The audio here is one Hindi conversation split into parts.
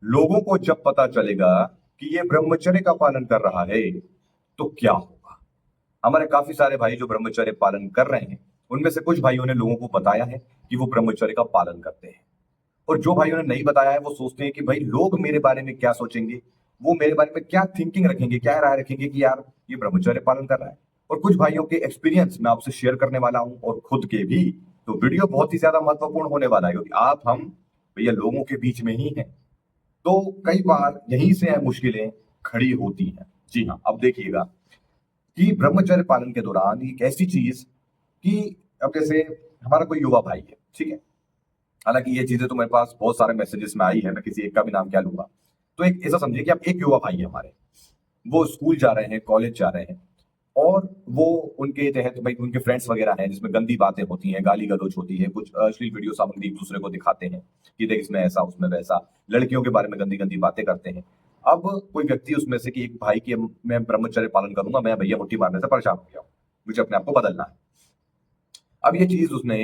लोगों को जब पता चलेगा कि ये ब्रह्मचर्य का पालन कर रहा है तो क्या होगा। हमारे काफी सारे भाई जो ब्रह्मचर्य पालन कर रहे हैं, उनमें से कुछ भाइयों ने लोगों को बताया है कि वो ब्रह्मचर्य का पालन करते हैं। और जो भाइयों ने नहीं बताया है वो सोचते हैं कि भाई लोग मेरे बारे में क्या सोचेंगे, वो मेरे बारे में क्या थिंकिंग रखेंगे, क्या राय रखेंगे कि यार ये ब्रह्मचर्य पालन कर रहा है। और कुछ भाइयों के एक्सपीरियंस मैं आपसे शेयर करने वाला हूं और खुद के भी। तो वीडियो बहुत ही ज्यादा महत्वपूर्ण होने वाला है क्योंकि आप हम भैया लोगों के बीच में ही हैं। तो कई बार यहीं से मुश्किलें खड़ी होती हैं। जी हाँ, अब देखिएगा कि ब्रह्मचर्य पालन के दौरान एक ऐसी चीज कि अब जैसे हमारा कोई युवा भाई है, ठीक है। हालांकि ये चीजें तो मेरे पास बहुत सारे मैसेजेस में आई है, मैं किसी एक का भी नाम क्या लूंगा। तो एक ऐसा समझिए कि आप एक युवा भाई है हमारे, वो स्कूल जा रहे हैं, कॉलेज जा रहे हैं, और वो उनके तहत भाई उनके फ्रेंड्स वगैरह हैं जिसमें गंदी बातें होती हैं, गाली गलौज होती है, कुछ अश्लील वीडियो सामग्री एक दूसरे को दिखाते हैं कि देख इसमें ऐसा उसमें वैसा, लड़कियों के बारे में गंदी गंदी बातें करते हैं। अब कोई व्यक्ति उसमें से कि एक भाई की मैं ब्रह्मचर्य पालन करूंगा, मैं भैया मुट्ठी मारने से परेशान हो गया हूँ, मुझे अपने आप को बदलना है। अब ये चीज उसने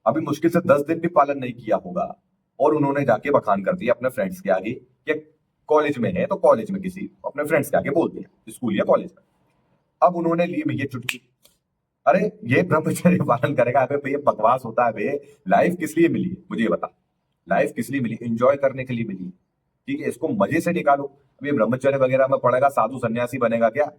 अभी मुश्किल से 10 दिन भी पालन नहीं किया होगा, और उन्होंने जाके बखान कर दिया अपने फ्रेंड्स के आगे, या कॉलेज में है तो कॉलेज में किसी अपने फ्रेंड्स के आगे बोल दिया, स्कूल या कॉलेज में। अब उन्होंने ली भैया चुटकी, अरे ये ब्रह्मचर्य पालन करेगा? अबे भैया बकवास होता है बे। लाइफ किस लिए मिली है मुझे ये बता। लाइफ किस लिए मिली? एंजॉय करने के लिए मिली है, ठीक है। इसको मजे से निकालो। अब ये ब्रह्मचर्य वगैरह में पड़ेगा, साधु सन्यासी बनेगा क्या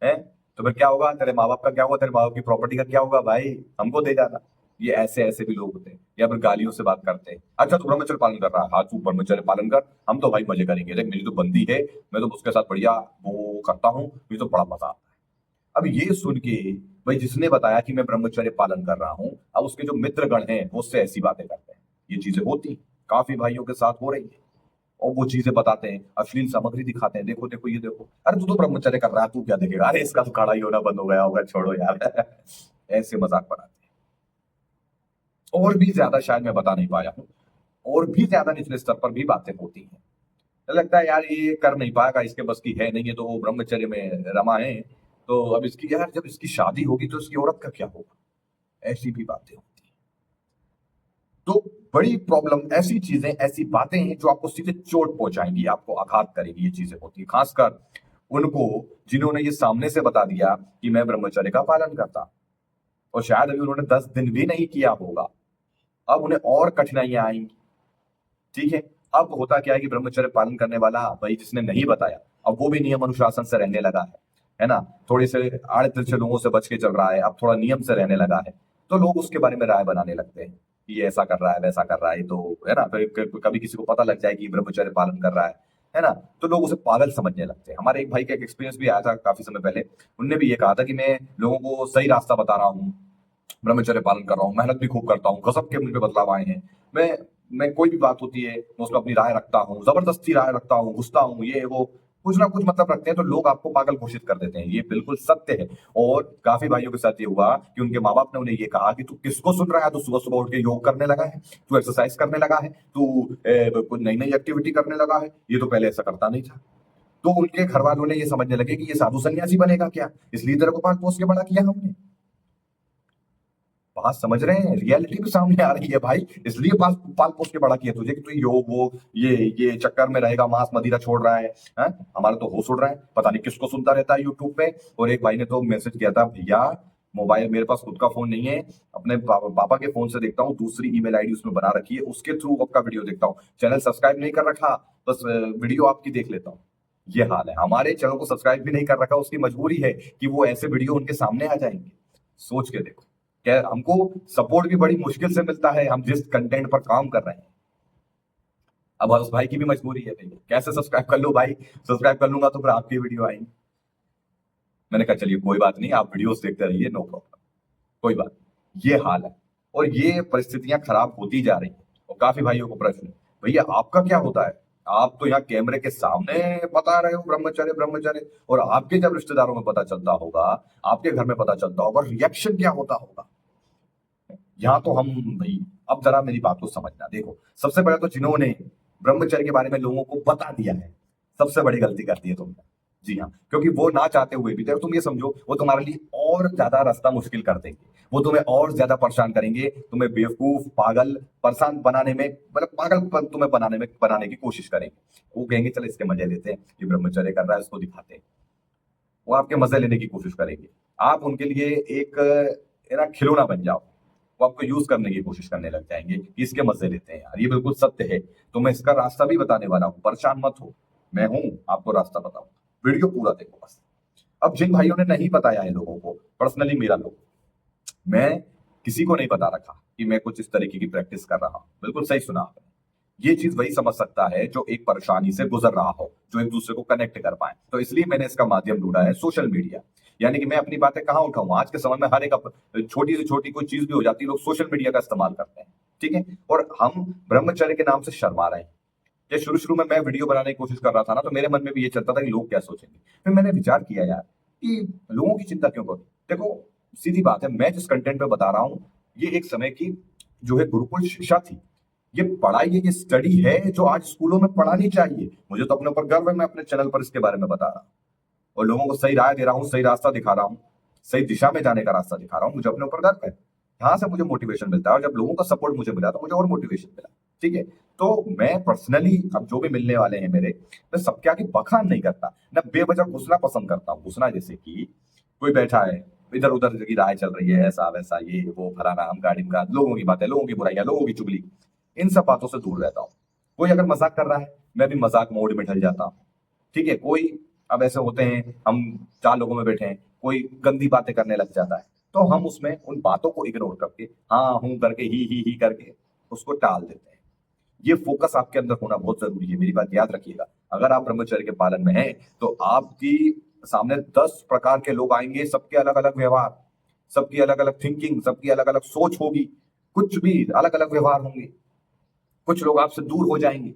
है? तो फिर क्या होगा? तेरे माँ बाप का क्या होगा? तेरे माँ बाप की प्रॉपर्टी का क्या होगा? भाई हमको दे जाना। ये ऐसे ऐसे भी लोग होते हैं, या फिर गालियों से बात करते हैं। अच्छा तू ब्रह्मचर्य पालन कर रहा है, हाँ तू ब्रह्मचर्य पालन कर, हम तो भाई मजे करेंगे, देख मेरी तो बंदी है, मैं तो उसके साथ बढ़िया वो करता हूँ, मुझे तो बड़ा मजा आता है। अब ये सुन के भाई जिसने बताया कि मैं ब्रह्मचर्य पालन कर रहा हूं, अब उसके जो मित्रगण हैं वो उससे ऐसी बातें करते हैं। ये चीजें होती हैं, काफी भाइयों के साथ हो रही है। और वो चीजें बताते हैं, अश्लील सामग्री दिखाते हैं, देखो देखो ये देखो, अरे तू तो ब्रह्मचर्य कर रहा है, तू क्या देखेगा, अरे इसका तो खड़ा ही होना बंद हो गया होगा, छोड़ो यार। ऐसे मजाक बनाते हैं। और भी ज्यादा शायद मैं बता नहीं पाया हूँ, और भी ज्यादा निचले स्तर पर भी बातें होती हैं। लगता है यार ये कर नहीं पाएगा, इसके बस की है नहीं, है तो वो ब्रह्मचर्य में रमा है। तो अब इसकी यार जब इसकी शादी होगी तो इसकी औरत का क्या होगा? ऐसी भी बातें होती हैं। तो बड़ी प्रॉब्लम, ऐसी चीजें ऐसी बातें हैं जो आपको सीधे चोट पहुंचाएंगी, आपको आघात करेगी। ये चीजें होती है खासकर उनको जिन्होंने ये सामने से बता दिया कि मैं ब्रह्मचर्य का पालन करता, और शायद अभी उन्होंने 10 दिन भी नहीं किया होगा। अब उन्हें और कठिनाइयां आएंगी, ठीक है। अब होता क्या है कि ब्रह्मचर्य पालन करने वाला भाई जिसने नहीं बताया, अब वो भी नियम अनुशासन से रहने लगा है ना। थोड़े से आड़े तिरछे लोगों से बच के चल रहा है, अब थोड़ा नियम से रहने लगा है। तो लोग उसके बारे में राय बनाने लगते हैं कि ये ऐसा कर रहा है, वैसा कर रहा है, तो है ना। फिर कभी किसी को पता लग जाए कि ब्रह्मचर्य पालन कर रहा है ना, तो लोग उसे पागल समझने लगते हैं। हमारे एक भाई का एक एक्सपीरियंस भी आया था काफी समय पहले। उनने भी ये कहा था कि मैं लोगों को सही रास्ता बता रहा हूँ, ब्रह्मचर्य पालन कर रहा हूँ, मेहनत भी खूब करता हूँ, गजब के मुझ पे बदलाव आए हैं। मैं मैं कोई भी बात होती है मैं उसमें अपनी राय रखता हूँ, जबरदस्ती राय रखता हूँ, घुसता हूँ, ये वो कुछ ना कुछ मतलब रखते हैं, तो लोग आपको पागल घोषित कर देते हैं। ये बिल्कुल सत्य है। और काफी भाइयों के साथ ये हुआ कि उनके माँ बाप ने उन्हें ये कहा कि तू किसको सुन रहा है, तू सुबह सुबह उठ के योग करने लगा है, तू एक्सरसाइज करने लगा है, तू कुछ नई नई एक्टिविटी करने लगा है, ये तो पहले ऐसा करता नहीं था। तो उनके घर वालों ने ये समझने लगे कि ये साधु सन्यासी बनेगा क्या, इसलिए तेरे को पाल पोस के बड़ा किया हमने। बात समझ रहे हैं? रियलिटी भी सामने आ रही है भाई, इसलिए पाल पाल पोस के बड़ा किया तुझे कि तू योग वो ये चक्कर में रहेगा, मांस मदिरा छोड़ रहा है। हैं? हमारा तो होश उड़ रहा है, पता नहीं किसको सुनता रहता है यूट्यूब पे। और एक भाई ने तो मैसेज किया था, भैया मोबाइल मेरे पास खुद का फोन नहीं है, अपने पापा के फोन से देखता हूँ, दूसरी ईमेल आईडी उसमें बना रखी है, उसके थ्रू आपका वीडियो देखता हूँ, चैनल सब्सक्राइब नहीं कर रखा, बस वीडियो आपकी देख लेता हूँ। ये हाल है, हमारे चैनल को सब्सक्राइब भी नहीं कर रखा, उसकी मजबूरी है कि वो ऐसे वीडियो उनके सामने आ जाएंगे। सोच के देखो, क्या हमको सपोर्ट भी बड़ी मुश्किल से मिलता है, हम जिस कंटेंट पर काम कर रहे हैं। अब उस भाई की भी मजबूरी है, भाई कैसे सब्सक्राइब कर लो भाई, सब्सक्राइब कर लूंगा तो फिर आपकी वीडियो आएंगी। मैंने कहा चलिए कोई बात नहीं, आप वीडियोस देखते रहिए, नो प्रॉब्लम, कोई बात नहीं। ये हाल है, और ये परिस्थितियां खराब होती जा रही हैं। और काफी भाइयों को प्रश्न है, भैया आपका क्या होता है? आप तो यहाँ कैमरे के सामने बता रहे हो ब्रह्मचर्य ब्रह्मचर्य, और आपके जब रिश्तेदारों में पता चलता होगा, आपके घर में पता चलता होगा, रिएक्शन क्या होता होगा? यहाँ तो हम भाई, अब जरा मेरी बात को समझना। देखो सबसे पहले तो जिन्होंने ब्रह्मचर्य के बारे में लोगों को बता दिया है, सबसे बड़ी गलती करती है तुमने। जी हाँ, क्योंकि वो ना चाहते हुए भी, देखो तुम ये समझो वो तुम्हारे लिए और ज्यादा रास्ता मुश्किल कर देंगे। वो तुम्हें और ज्यादा परेशान करेंगे, तुम्हें बेवकूफ, पागल, परेशान बनाने में, मतलब पागल तुम्हें बनाने की कोशिश करेंगे। वो कहेंगे चल इसके मजे लेते हैं, ये ब्रह्मचर्य कर रहा है, इसको दिखाते हैं। वो आपके मजे लेने की कोशिश करेंगे। आप उनके लिए एक ना खिलौना बन जाओ। वो आपको यूज करने की कोशिश करने लग जाएंगे कि इसके मजे लेते हैं यार, ये बिल्कुल सत्य है। तो मैं इसका रास्ता भी बताने वाला हूँ, परेशान मत हो, मैं हूं, आपको रास्ता बताऊं। वीडियो पूरा देखो बस। अब जिन भाइयों ने नहीं बताया है लोगों को, पर्सनली मेरा लोग, मैं किसी को नहीं बता रखा कि मैं कुछ इस तरीके की प्रैक्टिस कर रहा हूं। बिल्कुल सही सुना आपने। ये चीज वही समझ सकता है जो एक परेशानी से गुजर रहा हो, जो एक दूसरे को कनेक्ट कर पाए। तो इसलिए मैंने इसका माध्यम ढूंढा है सोशल मीडिया। यानी कि मैं अपनी बातें कहाँ उठाऊं, आज के समय में हर एक छोटी से छोटी कोई चीज भी हो जाती है, लोग सोशल मीडिया का इस्तेमाल करते हैं। ठीक है, और हम ब्रह्मचर्य के नाम से शर्मा रहे हैं। ये शुरू शुरू में मैं वीडियो बनाने की कोशिश कर रहा था ना, तो मेरे मन में भी ये चलता था कि लोग क्या सोचेंगे। फिर मैंने विचार किया यार कि लोगों की चिंता क्यों करूं। देखो, सीधी बात है, मैं जिस कंटेंट पे बता रहा हूं, ये एक समय की जो है गुरुकुल शिक्षा थी। ये पढ़ाई है, ये स्टडी है जो आज स्कूलों में पढ़ानी चाहिए। मुझे तो अपने ऊपर गर्व है, मैं अपने चैनल पर इसके बारे में बता रहा हूँ और लोगों को सही राय दे रहा हूँ, सही रास्ता दिखा रहा हूँ, सही दिशा में जाने का रास्ता दिखा रहा हूँ। मुझे अपने ऊपर गर्व है। यहाँ से मुझे मोटिवेशन मिलता है, और जब लोगों का सपोर्ट मुझे मिला तो मुझे और मोटिवेशन मिला। ठीक है, तो मैं पर्सनली अब जो भी मिलने वाले हैं मेरे, मैं सबके आगे बखान नहीं करता, ना बेवजह घुसना पसंद करता हूँ। घुसना जैसे कि कोई बैठा है, इधर उधर की राय चल रही है, ऐसा वैसा, ये वो, फलाना, हम गाड़ी में, लोगों की बातें, लोगों की बुराइयां, लोगों की चुगली, इन सब बातों से दूर रहता हूँ। कोई अगर मजाक कर रहा है, मैं भी मजाक मोड में ढल जाता हूँ। ठीक है, कोई, अब ऐसे होते हैं, हम 4 लोगों में बैठे हैं, कोई गंदी बातें करने लग जाता है, तो हम उसमें उन बातों को इग्नोर करके, हाँ हूं करके, ही करके उसको टाल देते हैं। ये फोकस आपके अंदर होना बहुत जरूरी है। मेरी बात याद रखिएगा, अगर आप ब्रह्मचर्य के पालन में हैं तो आपकी सामने 10 प्रकार के लोग आएंगे, सबके अलग अलग व्यवहार, सबकी अलग अलग थिंकिंग, सबकी अलग अलग सोच होगी, कुछ भी अलग अलग व्यवहार होंगे। कुछ लोग आपसे दूर हो जाएंगे,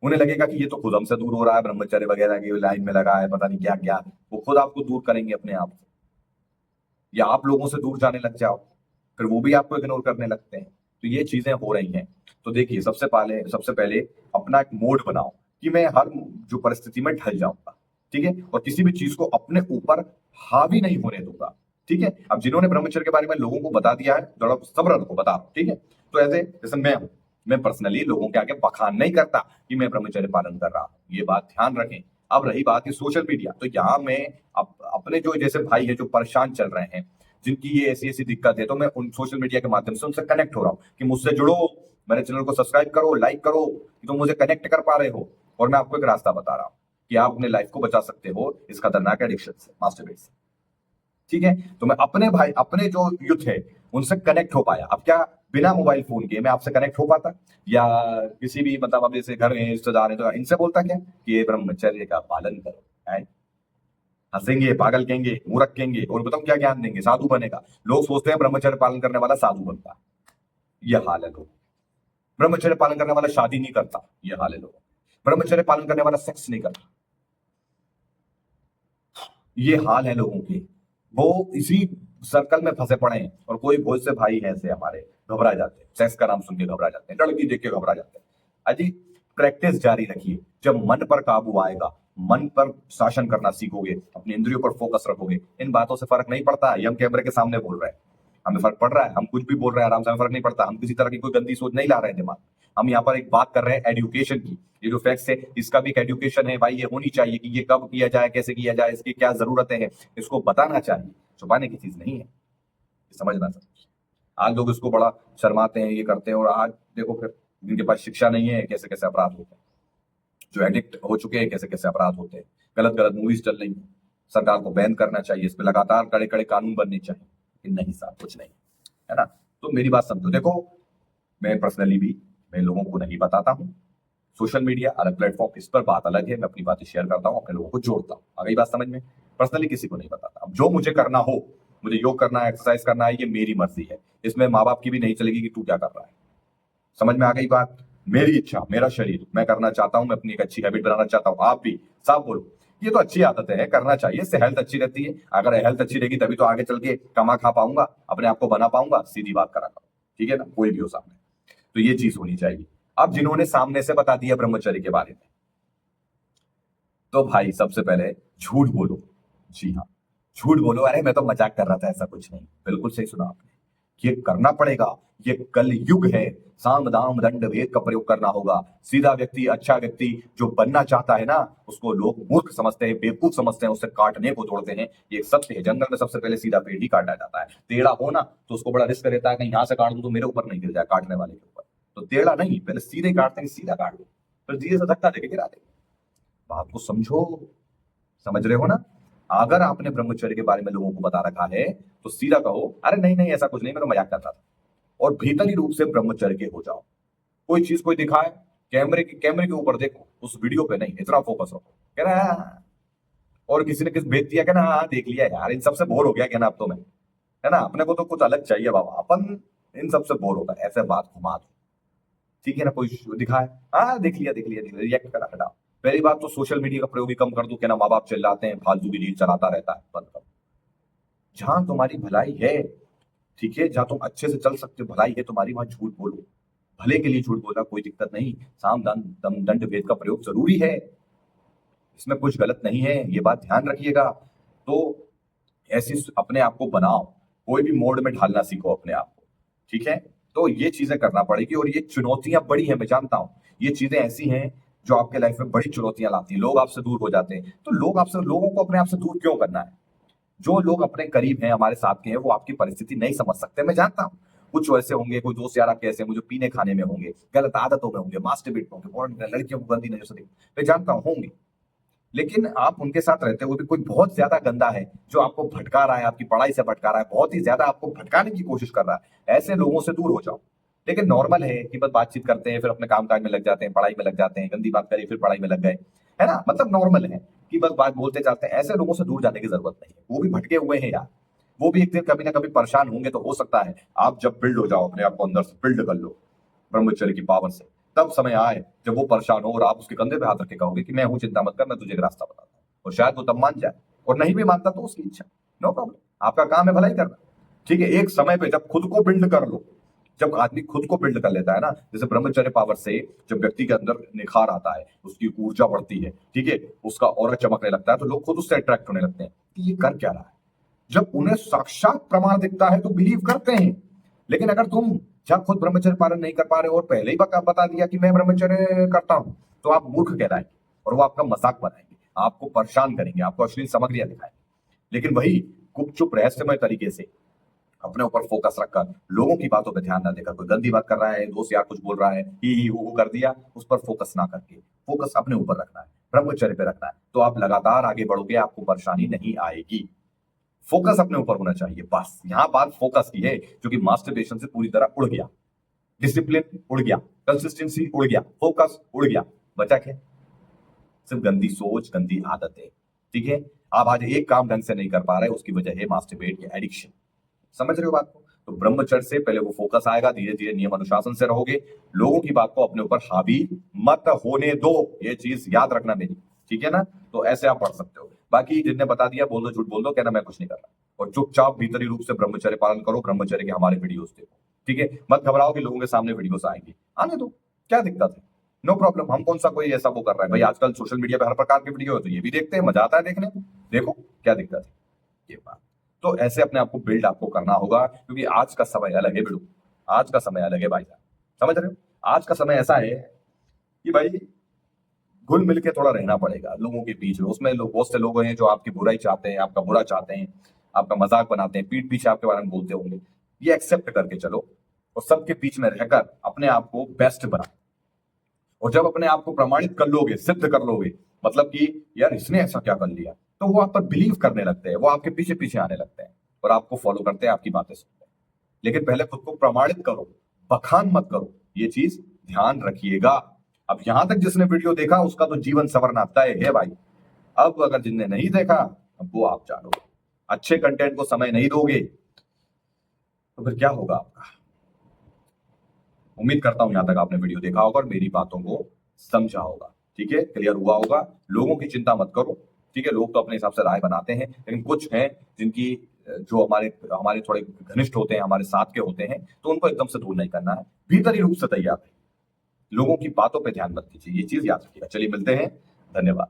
उन्हें लगेगा कि ये तो खुद हमसे दूर हो रहा है, ब्रह्मचर्य वगैरह की लाइन में लगा है, पता नहीं क्या क्या। वो खुद आपको दूर करेंगे अपने आप से, या आप लोगों से दूर जाने लग जाओ, फिर वो भी आपको इग्नोर करने लगते हैं। तो ये चीजें हो रही हैं। तो देखिए, सबसे पहले अपना एक मोड बनाओ कि मैं हर जो परिस्थिति में ढल जाऊंगा। ठीक है, और किसी भी चीज को अपने ऊपर हावी नहीं होने दूंगा। ठीक है, अब जिन्होंने ब्रह्मचर्य के बारे में लोगों को बता दिया है, थोड़ा सब्र रखो, बता रहा हूं। ठीक है, तो ऐसे जैसे मैं हूं, मैं पर्सनली लोगों के आगे बखान नहीं करता कि मैं ब्रह्मचर्य पालन कर रहा हूं, ये बात ध्यान रखें। अब रही बात है सोशल मीडिया, तो यहाँ मैं अपने जो जैसे भाई है जो परेशान चल रहे हैं, जिनकी ये ऐसी ऐसी दिक्कत है, तो मैं उन सोशल मीडिया के माध्यम से उनसे कनेक्ट हो रहा हूँ कि मुझसे जुड़ो, मेरे चैनल को सब्सक्राइब करो, लाइक करो, कि तुम मुझे कनेक्ट कर पा रहे हो। और मैं आपको एक रास्ता बता रहा हूँ कि आप अपने लाइफ को बचा सकते हो इस खतरनाक एडिक्शन से, मास्टरबेट से। ठीक है, तो मैं अपने भाई, अपने जो यूथ है, उनसे कनेक्ट हो पाया। अब क्या बिना मोबाइल फोन के मैं आपसे कनेक्ट हो पाता, या किसी भी, मतलब अब जैसे घर में रिश्तेदार है तो इनसे बोलता क्या कि ये ब्रह्मचर्य का पालन करो, है? हंसेंगे, पागल कहेंगे, मूर्ख कहेंगे, और बताऊं क्या ज्ञान देंगे, साधु बनेगा। लोग सोचते हैं ब्रह्मचर्य पालन करने वाला साधु बनता है, ये हाल है लोग। ब्रह्मचर्य पालन करने वाला शादी नहीं करता, ये हाल है लोग। ब्रह्मचर्य पालन करने वाला सेक्स नहीं करता, ये हाल है लोगों के। वो इसी सर्कल में फंसे पड़े हैं, और कोई बहुत से भाई हैं ऐसे हमारे, घबरा जाते हैं, सेक्स का नाम सुन के घबरा जाते हैं, लड़की देख के घबरा जाते हैं। अजी, प्रैक्टिस जारी रखिए। जब मन पर काबू आएगा, मन पर शासन करना सीखोगे, अपनी इंद्रियों पर फोकस रखोगे, इन बातों से फर्क नहीं पड़ता ये हम कैमरे के सामने बोल रहे हैं, हमें फर्क पड़ रहा है, हम कुछ भी बोल रहे हैं आराम से, हमें फर्क नहीं पड़ता। हम किसी तरह की कोई गंदी सोच नहीं ला रहे हैं दिमाग। हम यहाँ पर एक बात कर रहे हैं एजुकेशन की। ये जो फैक्ट्स है, इसका भी एक एजुकेशन है भाई, ये होनी चाहिए कि ये कब किया जाए, कैसे किया जाए, इसकी क्या जरूरतें हैं, इसको बताना चाहिए। छुपाने की चीज नहीं है, ये समझना चाहिए। आज लोग इसको बड़ा शर्माते हैं, ये करते हैं, और आज देखो फिर जिनके पास शिक्षा नहीं है, कैसे कैसे अपराध होते हैं। जो एडिक्ट हो चुके हैं, कैसे कैसे अपराध होते हैं। गलत गलत मूवीज चल रही हैं, सरकार को बैन करना चाहिए, इस पे लगातार कड़े कड़े कानून बनने चाहिए, लेकिन नहीं साहब, कुछ नहीं, है ना। तो मेरी बात समझो। देखो, मैं पर्सनली भी, मैं लोगों को नहीं बताता हूँ। सोशल मीडिया अलग प्लेटफॉर्म, इस पर बात अलग है, मैं अपनी बातें शेयर करता हूँ, अपने लोगों को जोड़ता हूँ। आ गई बात समझ में? पर्सनली किसी को नहीं बताता। अब जो मुझे करना हो, मुझे योग करना है, एक्सरसाइज करना है, ये मेरी मर्जी है, इसमें माँ बाप की भी नहीं चलेगी कि तू क्या कर रहा है। समझ में आ गई बात? मेरी इच्छा, मेरा शरीर, मैं करना चाहता हूं, मैं अपनी एक अच्छी हैबिट बनाना चाहता हूं। आप भी सब बोलो ये तो अच्छी आदत है, करना चाहिए, इससे हेल्थ अच्छी रहती है। अगर हेल्थ अच्छी रहेगी तभी तो आगे चल के कमा खा पाऊंगा, अपने आप को बना पाऊंगा, सीधी बात करा करो। ठीक है ना, कोई भी हो सामने, तो ये चीज होनी चाहिए। अब जिन्होंने सामने से बता दिया ब्रह्मचर्य के बारे में, तो भाई सबसे पहले झूठ बोलो। जी हाँ, झूठ बोलो, अरे मैं तो मजाक कर रहा था, ऐसा कुछ नहीं। बिल्कुल सही सुना आपने, ये करना पड़ेगा। ये कल युग है, साम दाम दंड भेद का प्रयोग करना होगा। सीधा व्यक्ति, अच्छा व्यक्ति जो बनना चाहता है ना, उसको लोग मूर्ख समझते हैं, बेवकूफ समझते हैं, उससे काटने को दौड़ते हैं। ये एक सत्य है, जंगल में सबसे पहले सीधा पेड़ ही काटा जाता है। टेढ़ा हो ना तो उसको बड़ा रिस्क रहता है, कहीं यहां से काट दूं तो मेरे ऊपर नहीं गिर जाए, काटने वाले के ऊपर। तो टेढ़ा नहीं, पहले सीधे काटते हैं, सीधा काट दो, फिर धीरे से धक्का देके गिरा दे। बात को समझो, समझ रहे हो ना? अगर आपने ब्रह्मचर्य के बारे में लोगों को बता रखा है तो सीधा कहो, अरे नहीं नहीं ऐसा कुछ नहीं, मैं तो मजाक कर रहा था। और भीतरी रूप से ब्रह्मचर्य के हो जाओ। कोई चीज कोई दिखाए, कैमरे के ऊपर देखो, उस वीडियो पे नहीं, इतना फोकस रखो। कह रहा है हाँ। और किसी ने किस भेज दिया, कहना हाँ देख लिया यार, इन सबसे बोर हो गया, कहना अब तो मैं, है ना, अपने को तो कुछ अलग चाहिए बाबा, अपन इन सबसे बोर होता है, ऐसे बात घुमा दो। ठीक है ना, कोई दिखाए, हाँ देख लिया देख लिया देख लिया, रिएक्ट करा, हटाओ। पहली बात तो सोशल मीडिया का प्रयोग भी कम कर दो, कहना माँ बाप चिल्लाते हैं, फालतू की रील चलाता रहता है, बंद करो। जहां तुम्हारी भलाई है, ठीक है, जहां तुम अच्छे से चल सकते हो, भलाई है तुम्हारी, वहां झूठ बोलो। भले के लिए झूठ बोला, कोई दिक्कत नहीं। साम दान दंड भेद का प्रयोग जरूरी है, इसमें कुछ गलत नहीं है, ये बात ध्यान रखिएगा। तो ऐसी अपने आप को बनाओ, कोई भी मोड में ढालना सीखो अपने आप को, ठीक है। तो ये चीजें करना पड़ेगी, और ये चुनौतियां बड़ी हैं, मैं जानता हूं। ये चीजें ऐसी हैं जो आपके लाइफ में बड़ी चुनौतियां लाती हैं, लोग आपसे दूर हो जाते हैं। तो लोगों को अपने आप से दूर क्यों करना है? जो लोग अपने करीब हैं, हमारे साथ के हैं, वो आपकी परिस्थिति नहीं समझ सकते, मैं जानता हूँ। कुछ वैसे होंगे, कोई दोस्त यार आपके ऐसे होंगे जो पीने खाने में होंगे, गलत आदतों में होंगे, मास्टरबेट में होंगे, लड़कियों को गंदी नजर से देखें, मैं जानता हूँ होंगे। लेकिन आप उनके साथ रहते हुए भी कोई बहुत ज्यादा गंदा है जो आपको भटका रहा है, आपकी पढ़ाई से भटका रहा है, बहुत ही ज्यादा आपको भटकाने की कोशिश कर रहा है, ऐसे लोगों से दूर हो जाओ। लेकिन नॉर्मल है कि बस बातचीत करते हैं, फिर अपने काम काज में लग जाते हैं, पढ़ाई में लग जाते हैं, गंदी बात करी फिर पढ़ाई में लग गए, है ना, मतलब नॉर्मल है कि बस बात बोलते जाते हैं। ऐसे लोगों से दूर जाने की जरूरत नहीं है, वो भी भटके हुए हैं यार, वो भी एक दिन कभी ना कभी परेशान होंगे। तो हो सकता है आप जब बिल्ड हो जाओ, अपने आप को अंदर से बिल्ड कर लो ब्रह्मचर्य की पावर से, तब समय आए जब वो परेशान हो और आप उसके कंधे पे हाथ रख के कहोगे कि मैं हूं, चिंता मत कर, मैं तुझे एक रास्ता बताता हूँ। और शायद वो तब मान जाए, और नहीं भी मानता तो उसकी इच्छा, नो प्रॉब्लम, आपका काम है भलाई करना। ठीक है, एक समय पे जब खुद को बिल्ड कर लो, जब आदमी खुद को बिल्ड कर लेता है ना, जैसे ब्रह्मचर्य पावर से जब व्यक्ति के अंदर निखार आता है, उसकी ऊर्जा बढ़ती है, ठीक है, उसका ऑरा चमकने लगता है, तो लोग खुद उससे अट्रैक्ट होने लगते हैं कि ये कर क्या रहा है। जब उन्हें साक्षात प्रमाण दिखता है तो बिलीव करते हैं। लेकिन अगर तुम जब खुद ब्रह्मचर्य पालन नहीं कर पा रहे हो और पहले ही बता दिया कि मैं ब्रह्मचर्य करता हूं, तो आप मूर्ख कहलाएंगे, और वो आपका मजाक बनाएंगे, आपको परेशान करेंगे, आपको अश्लील सामग्रियां दिखाएंगे। लेकिन वही गुपचुप रहस्यमय तरीके से अपने ऊपर फोकस रखकर, लोगों की बातों पर ध्यान ना देकर, कोई गंदी बात कर रहा है, दोस्त यार कुछ बोल रहा है, ही हु कर दिया, उस पर फोकस ना करके फोकस अपने ऊपर रखना है, ब्रह्मचर्य पे रखना है, तो आप लगातार आगे बढ़ोगे, आपको परेशानी नहीं आएगी। फोकस अपने ऊपर होना चाहिए, बस यहां बात फोकस की है, जो कि मास्टरबेशन से पूरी तरह उड़ गया। डिसिप्लिन उड़ गया, कंसिस्टेंसी उड़ गया, फोकस उड़ गया, बचा क्या? सिर्फ गंदी सोच, गंदी आदतें। ठीक है, आप आज एक काम ढंग से नहीं कर पा रहे, उसकी वजह है मास्टरबेट या एडिक्शन। समझ रहे हो बात को? तो ब्रह्मचर्य से पहले वो फोकस आएगा, धीरे धीरे नियम अनुशासन से रहोगे, लोगों की बात को अपने ऊपर हावी मत होने दो, ये चीज याद रखना मेरी, ठीक है ना? तो ऐसे आप पढ़ सकते हो। बाकी जिनने बता दिया बोल दो, झूठ बोल दो, कहना मैं कुछ नहीं कर रहा, और चुपचाप भीतरी रूप से ब्रह्मचर्य पालन करो, ब्रह्मचर्य के हमारे वीडियोस देखो, ठीक है? मत घबराओ कि लोगों के सामने वीडियोस आएंगे, आने दो, क्या दिक्कत है, नो प्रॉब्लम। हम कौन सा कोई ऐसा वो कर रहा है भाई, आजकल सोशल मीडिया पे हर प्रकार के वीडियो है, तो ये भी देखते हैं, मजा आता है देखने में, देखो क्या दिक्कत है, ये बात। तो ऐसे अपने आप को बिल्ड आपको करना होगा, क्योंकि आज का समय अलग है बिल्डू, आज का समय अलग है भाई साहब, समझ रहे हो? आज का समय ऐसा है कि भाई घुल मिल के थोड़ा रहना पड़ेगा लोगों के बीच में। उसमें लोग, बहुत से लोग हैं जो आपकी बुराई चाहते हैं, आपका बुरा चाहते हैं, आपका मजाक बनाते हैं, पीठ पीछे आपके बारे में बोलते होंगे, ये एक्सेप्ट करके चलो, और सबके बीच में रहकर अपने आप को बेस्ट बना। और जब अपने आप को प्रमाणित कर लोगे, सिद्ध कर लोगे, मतलब कि यार इसने ऐसा क्या कर लिया, तो वो आप पर बिलीव करने लगते हैं, वो आपके पीछे पीछे आने लगते हैं और आपको फॉलो करते हैं, आपकी बातें सुनते हैं। लेकिन पहले खुद को प्रमाणित करो, बखान मत करो, ये चीज ध्यान रखिएगा। अब यहां तक जिसने वीडियो देखा उसका तो जीवन संवरना तय है भाई। अब अगर जिसने नहीं देखा, अब वो आप जानो, अच्छे कंटेंट को समय नहीं दोगे तो फिर क्या होगा आपका। उम्मीद करता हूं यहां तक आपने वीडियो देखा होगा और मेरी बातों को समझा होगा, ठीक है, क्लियर हुआ होगा। लोगों की चिंता मत करो, ठीक है, लोग तो अपने हिसाब से राय बनाते हैं, लेकिन कुछ हैं जिनकी जो हमारे हमारे थोड़े घनिष्ठ होते हैं, हमारे साथ के होते हैं, तो उनको एकदम से दूर नहीं करना है, भीतरी रूप से तैयार है। लोगों की बातों पर ध्यान मत दीजिए, ये चीज याद रखिएगा। चलिए मिलते हैं, धन्यवाद।